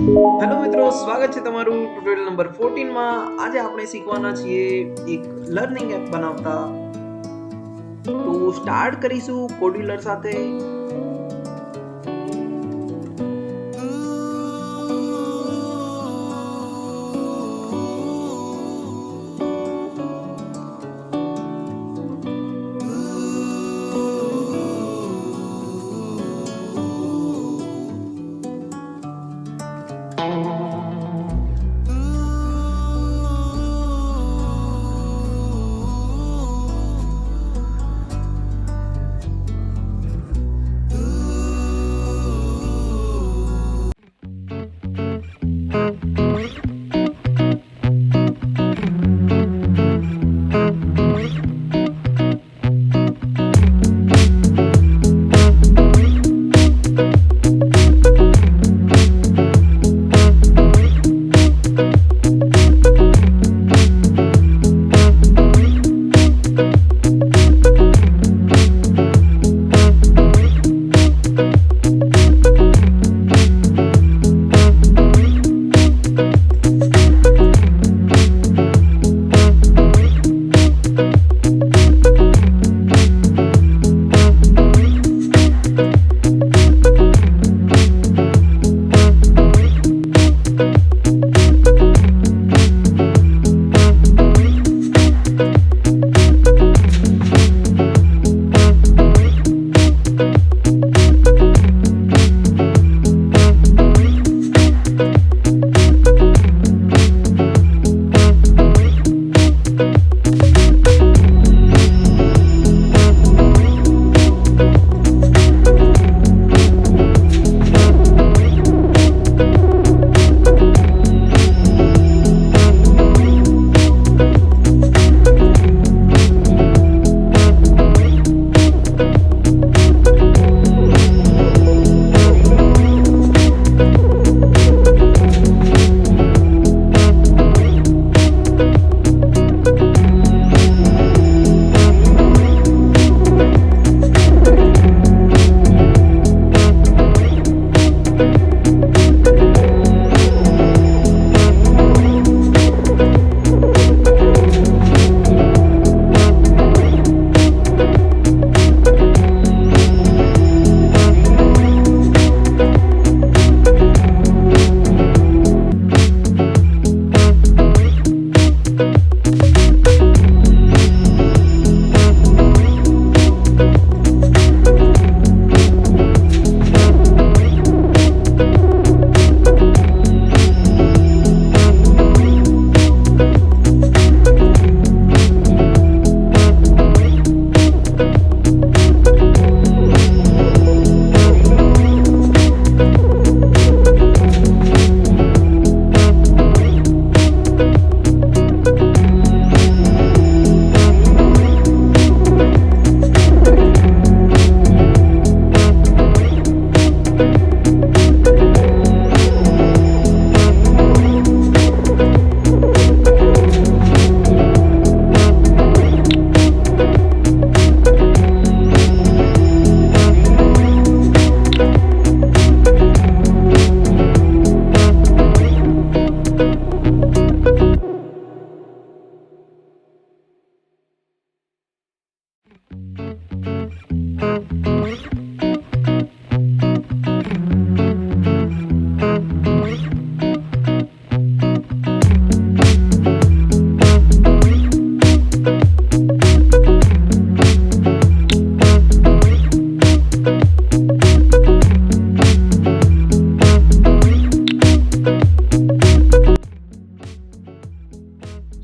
Hello મિત્રો, સ્વાગત છે તમારું ટ્યુટોરિયલ નંબર 14 માં. આજે આપણે શીખવાના છીએ એક લર્નિંગ એપ બનાવતા. તો સ્ટાર્ટ કરીશું કોડ્યુલર સાથે.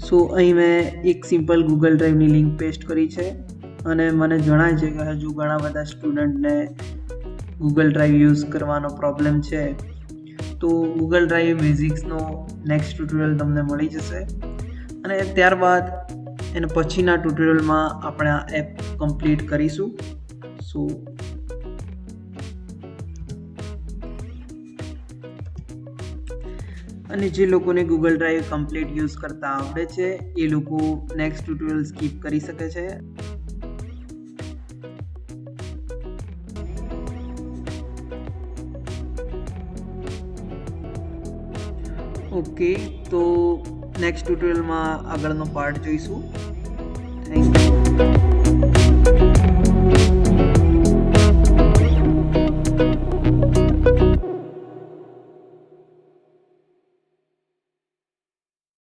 સો અહીં મેં એક સિમ્પલ ગૂગલ ડ્રાઈવની લિંક પેસ્ટ કરી છે અને મને જણાય છે કે હજુ ઘણા બધા સ્ટુડન્ટને ગૂગલ ડ્રાઈવ યુઝ કરવાનો પ્રોબ્લેમ છે. તો ગૂગલ ડ્રાઈવ બેઝિક્સનો નેક્સ્ટ ટ્યુટોરિયલ તમને મળી જશે અને ત્યારબાદ એના પછીના ટ્યુટોરિયલમાં આપણે આ એપ કમ્પ્લીટ કરીશું. સો અને જે લોકોને ગૂગલ ડ્રાઈવ કમ્પ્લીટ યુઝ કરતા આવડે છે એ લોકો નેક્સ્ટ ટ્યુટોરિયલ સ્કીપ કરી શકે છે. ઓકે, તો નેક્સ્ટ ટ્યુટોરિયલમાં આગળનો પાર્ટ જોઈશું. Thank you.